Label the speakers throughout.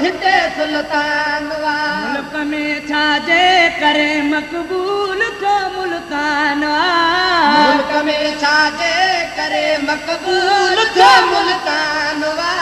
Speaker 1: हिते सुल्तान वा
Speaker 2: मुल्क में छाजे करे मक़बूल थो मुल्तान वा
Speaker 1: मुल्क में छाजे करे मक़बूल थो मुल्तान वा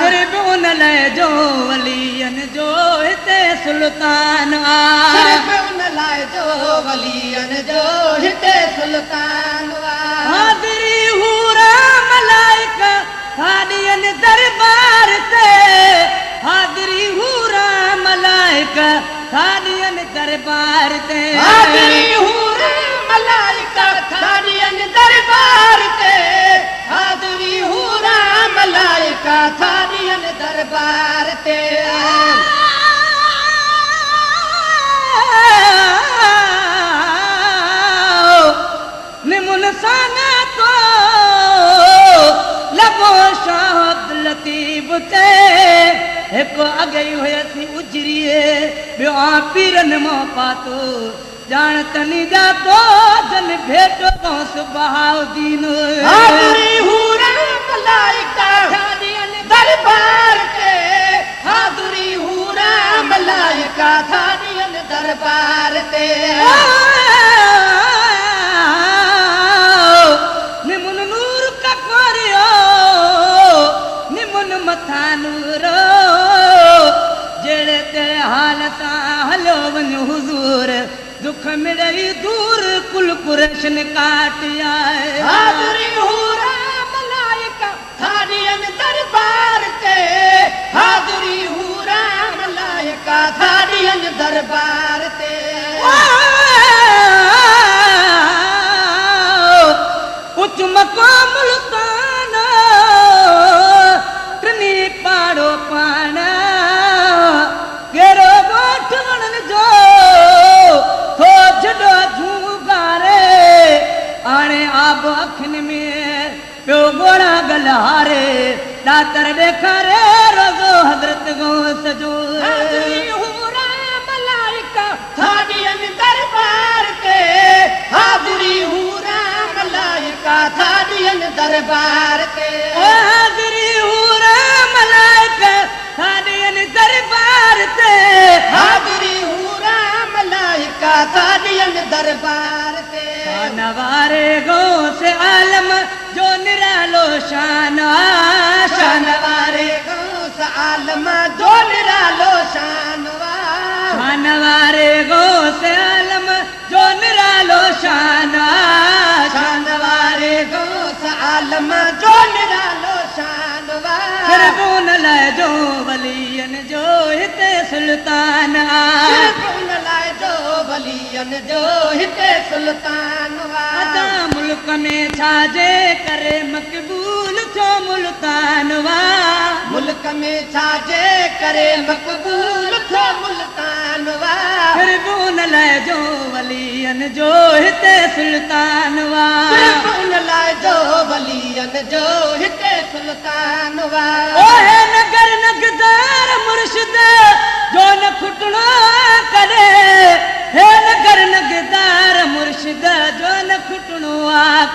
Speaker 2: सिर्फ़ उन लाइ जो वलियन जो हिते सुल्तान वा
Speaker 1: सिर्फ़ उन लाइ जो वलियन जो हिते सुल्तान वा
Speaker 2: हाज़िरी हूरा मलाइका हादियन दरबार ते हाज़िरी हूरा मलाइका हादियन दरबार ते
Speaker 1: हाज़िरी हूरा मलाइका थारियन दरबार ते हाज़िरी हूरा मलाइका थारियन दरबार ते
Speaker 2: निमुन साना तो लगो शाह अब्दुल लतीफ ते एक अगे हुयसी उजरिए बियो पीरन मो पातो जान तनी जातो जन भेटो कोस बहाउद्दीन
Speaker 1: हाज़िरी हूरा मलाइका थारियन दरबार ते हाज़िरी हूरा मलाइका थारियन दरबार ते
Speaker 2: निमुन नूर ककोरियो निमुन मथा नूरो जेड़े ते हाल सां हलो वञ हुज़ूर दुख मिड़ई दूर कुल कुरशन काटिया
Speaker 1: हाज़िरी हूरा मलाइका थारियन दरबार ते हाज़िरी हूरा मलाइका थारियन दरबार ते
Speaker 2: कुछ मक़ाम मुल्तान टिनी पाड़ो पाण गेरो ॻोठ वणन जो थो छॾो झूगारे हाणे आब अखियुनि में पियो ॻोड़ा गलहारे ॾातर ॾेखारे रोज़ो हज़रत गौस जो
Speaker 1: हाज़िरी हूरा मलाइका थारियन दरबार ते हाज़िरी हूरा मलाइका थारियन दरबार ते
Speaker 2: हाज़िरी हूरा मलाइका थारियन दरबार ते
Speaker 1: हाज़िरी हूरा मलाइका थारियन दरबार ते
Speaker 2: नवारे गौस आलम जो निरालो शान
Speaker 1: शानवारे गौस आलम जो निरालो शानवा
Speaker 2: शानवारे गौस आलम जो निरालो शान
Speaker 1: शानवारे गौस आलम जो निरालो शानवा
Speaker 2: सिर्फ़ उन लाइ जो वलियन जो हिते सुल्तान
Speaker 1: सिर्फ़ उन लाइ जो वलियन जो हिते सुल्तान वा
Speaker 2: अदा मुल्क में छाजे करे मक़बूल थो मुल्तान वा
Speaker 1: मुल्क में छाजे करे मक़बूल थो मुल्तान वा
Speaker 2: सिर्फ़ उन लाइ जो वलियन जो हिते सुल्तान वा
Speaker 1: सिर्फ़ उन लाइ जो वलियन जो हिते सुल्तान वा
Speaker 2: ओहे नगर नगदार मुर्शिद जो न खुटणो करे हे नगर नगदार मुर्शिद जो न खुटणो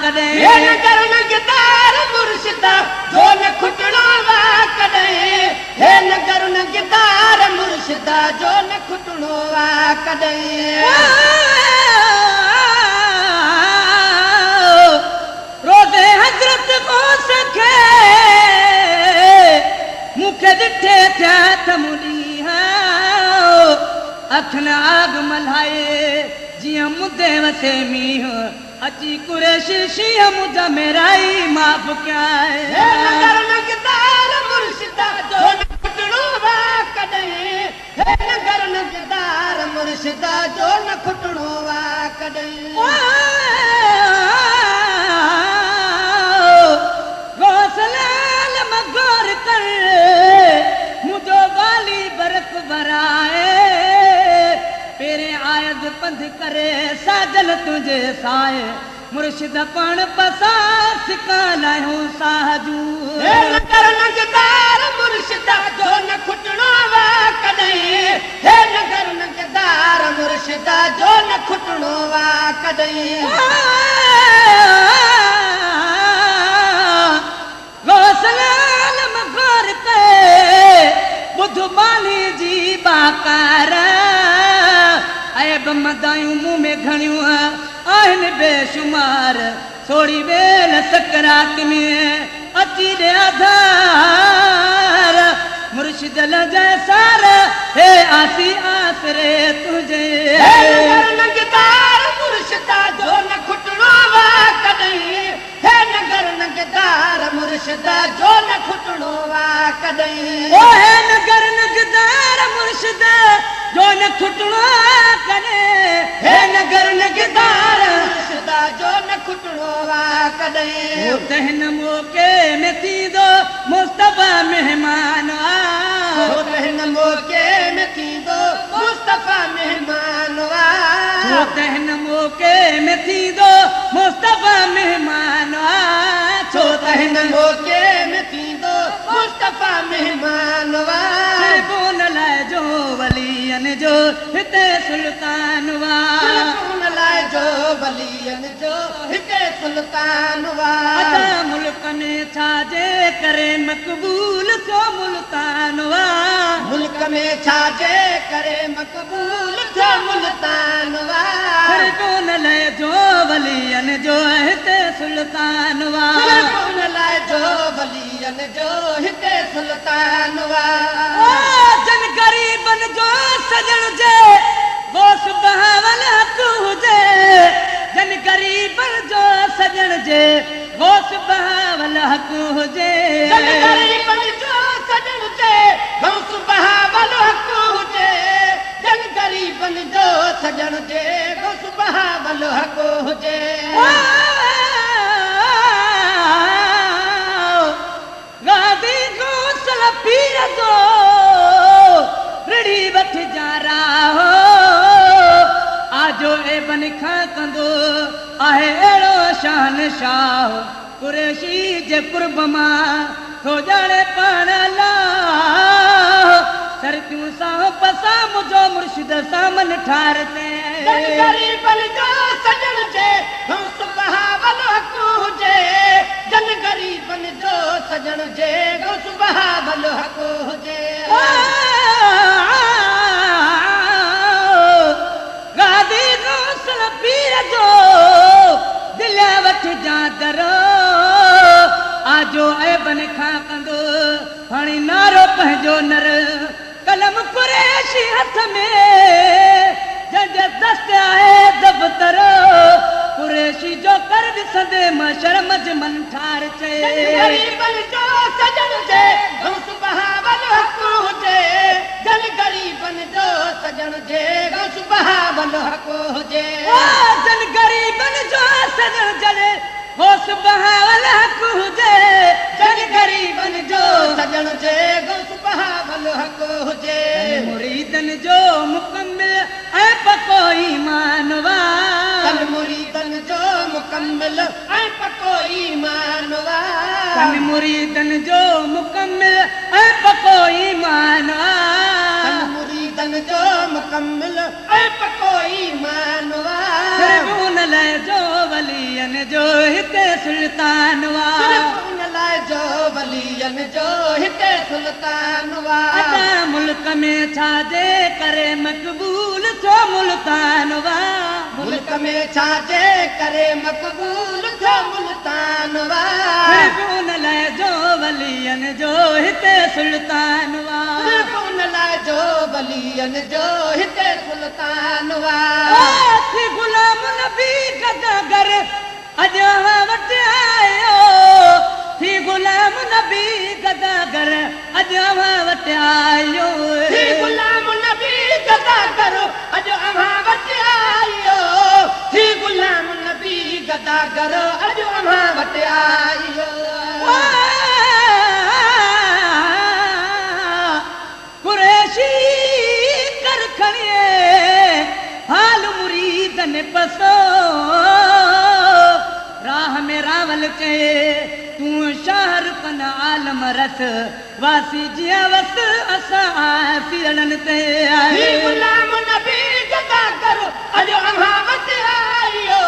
Speaker 2: करे
Speaker 1: हे नगर नगदार मुर्शिद जो न खुटणो वा कॾहिं हे नगर नगदार मुर्शिद जो न खुटणो वा कॾहिं
Speaker 2: रोज़े हज़रत गौस खे मूंखे ॾिठे थिया त मुड़ी अखियुनि आग मल्हाए जीअं मुदे वसे मींहुं अची कुरेश शींहं मुंहिंजा मेराई माफ़ कयाए
Speaker 1: हे नगर नगदार मुर्शिद जो न खुटणो वा कॾहिं हे नगर नगदार मुर्शिद जो न खुटणो वा कॾहिं
Speaker 2: गौसलाल मगोर कर मुझो वाली बरक बराए पेरे आयद पंध करे साजल तुझे साए मुर्शिद पण पसा सिकालायूं साहजू
Speaker 1: हे नगर नगदार मुर्शिद जो न खुटणो वा कॾहिं हे नगर नगदार मुर्शिद जो न खुटणो वा कॾहिं गौसलाल मगोर कर
Speaker 2: जुबानी जी बाकार ऐब मदायूं मुंह में घणियूं आहिनि बेशुमार थोड़ी बेल सकरात में अची दे आधार मुर्शिद जैसार हे आसी आसरे तुझे
Speaker 1: नगदार मुर्शिदा जो न खुटणो वा कॾहिं हे नगर नगदार मुर्शिदा जो न खुटणो वा कॾहिं
Speaker 2: ओ हे नगर नगदार मुर्शिदा जो न खुटणो कॾहिं
Speaker 1: हे नगर नगदार मुर्शिदा जो न खुटणो वा कॾहिं
Speaker 2: तहन मौके में थींदो मुस्तफा मेहमान
Speaker 1: तहन मौके में थींदो मुस्तफा मेहमान
Speaker 2: तहन मौके में थींदो मुस्तफा मेहमान
Speaker 1: छो तहन मौके में थींदो मुस्तफा मेहमान
Speaker 2: कोन लाइ जो वलियन जो हिते सुल्तान
Speaker 1: कोन लाइ जो वलियन जो हिते सुल्तान
Speaker 2: अदा मुल्क में छाजे करे मक़बूल थियो मुल्तान
Speaker 1: मुल्क में छाजे करे मक़बूल थियो मुल्तान
Speaker 2: कोन लाइ जो वलियन जो हिते सुल्तान
Speaker 1: कोन लाइ जो वलियन जो हिते सुल्तान
Speaker 2: जन गरीबन जो सजण जे गोस बहावल हक हुजे जन गरीबन जो सजण जे गोस बहावल हक हुजे
Speaker 1: जन गरीबन जो सजण जे गोस बहावल हक हुजे जन गरीबन जो सजण जे गोस बहावल हक हुजे
Speaker 2: गादी गोसल पीर जो रिड़ी वठ जा रहा आजो ए बन खां कंदो आहे अहिड़ो शान शाह कुरैशी जे कुर्ब मां थो ॼाणे पाण अल्लाह सरतियूं सां पसा मुंहिंजो मुर्शिद सामन ठारते
Speaker 1: जन गरीबन जो सजण जे गोस बहावल हक हुजे जन गरीबन जो सजण जे गोस बहावल हक हुजे
Speaker 2: गादी गोसल पीर जो दिल वठ जा दरो आजो ऐबन खां कंदो हाणे नारो पंहिंजो नर कलम कुरैशी हथ में जंहिंजे दस्त आहे दफ़्तर कुरैशी जो कर ॾिसंदे मशर मजमन ठार चए
Speaker 1: गरीबन जो सजण जे गोस बहावल हक हुजे जन गरीबन जो सजण जे गोस बहावल हक हुजे
Speaker 2: जन गरीबन जो सजण जड़े गोस बहावल हक हुजे
Speaker 1: जन गरीबन जो सजण जे गोस बहावल हक हुजे
Speaker 2: मुरीदन जो मुकम्मिल ऐं पको ईमान
Speaker 1: तन मुरीदन जो मुकम्मिल ऐं पको ईमान
Speaker 2: तन मुरीदन जो मुकम्मिल ऐं पको ईमान
Speaker 1: तन मुरीदन जो मुकम्मिल ऐं पको ईमान
Speaker 2: उन लाइ जो वलियन जो हिते सुल्तान
Speaker 1: उन लाइ जो वलियन जो हिते सुल्तान
Speaker 2: अदा मुल्क में छाजे करे मक़बूल थियो मुल्तान
Speaker 1: मुल्क में छाजे करे मक़बूल थियो मुल्तान
Speaker 2: उन लाइ जो वलियन जो हिते सुल्तान
Speaker 1: उन लाइ जो वलियन जो हिते सुल्तान
Speaker 2: थी गुलाम नबी गदागर अॼु वटि आयो थी गुलाम नबी गदागर अॼु वटि आयो
Speaker 1: थी गुलाम नबी गदागर अॼु वटि आयो थी गुलाम नबी गदागर अॼु वटि आयो
Speaker 2: कुरैशी कर खणिए हाल मुरीदन पसो राह में रावल चए तूं शहर पन आलम रस वासी जिया वस असां फिरन ते
Speaker 1: थी गुलाम नबी गदागर अॼु वटि आयो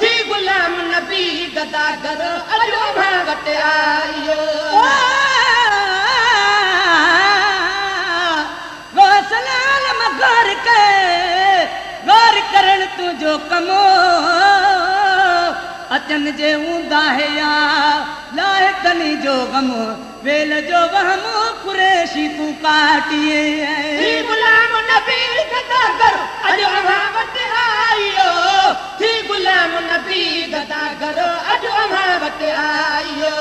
Speaker 1: थी गुलाम नबी गदागर अॼु वटि आयो
Speaker 2: कमो अचन जे हूंदा है या लाहे तनी जो गम वेल जो वहम कुरैशी तू काटिए
Speaker 1: थी गुलाम नबी गदा कर अज अमा वट आयो थी गुलाम नबी गदा कर अज अमा वट आयो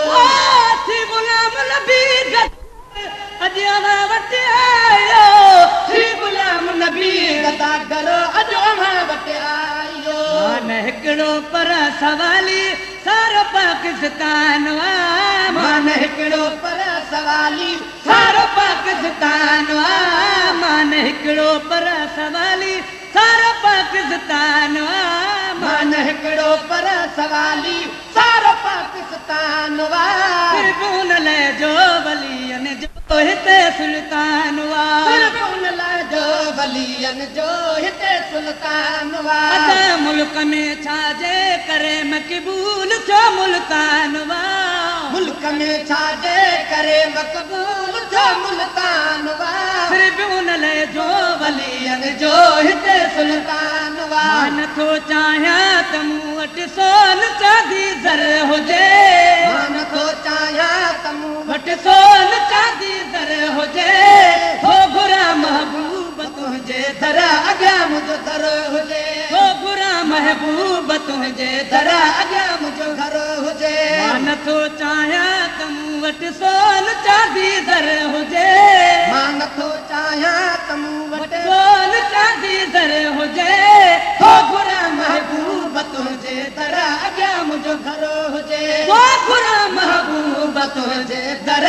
Speaker 2: थी गुलाम नबी अज अमा वट आयो
Speaker 1: थी गुलाम नबी गदा कर अज अमा वट आयो
Speaker 2: मान हिकिड़ो पर सवाली सारो पाकिस्तान वा
Speaker 1: मान हिकिड़ो पर सवाली सारो पाकिस्तान वा
Speaker 2: मान हिकिड़ो पर सवाली सारो पाकिस्तान वा
Speaker 1: मान हिकिड़ो पर सवाली सारो पाकिस्तान वा
Speaker 2: त्रिभुवन ले जो वलियन जो हिते सुल्तान वा
Speaker 1: त्रिभुवन ले जो वलियन जो हिते सुल्तान वा
Speaker 2: अदा मुल्क में छाजे करे मक़बूल छो मुल्तान वा
Speaker 1: मुल्क में छाजे करे मक़बूल छो मुल्तान वा
Speaker 2: त्रिभुवन ले जो
Speaker 1: वलियन जो हिते सुल्तान वा
Speaker 2: मान थो चाहियां त मूं वटि सोन चांदी ज़र हुजे
Speaker 1: मान थो चाहियां त मूं
Speaker 2: वटि सोन चांदी ज़र हुजे हो घुरा महबूब तुंहिंजे
Speaker 1: दर अॻियां मुंहिंजो दर हुजे
Speaker 2: हो घुरा महबूब तुंहिंजे
Speaker 1: दर अॻियां मुंहिंजो घर हुजे
Speaker 2: मान थो चाहियां त मूं वटि सोन चांदी ज़र हुजे
Speaker 1: मां नथो चाहियां त मूं वटि
Speaker 2: सोन चांदी ज़र हुजे
Speaker 1: हो घुरा महबूब तुंहिंजे दर अॻियां मुंहिंजो घर हुजे
Speaker 2: हो घुरा
Speaker 1: महबूब तुंहिंजे दर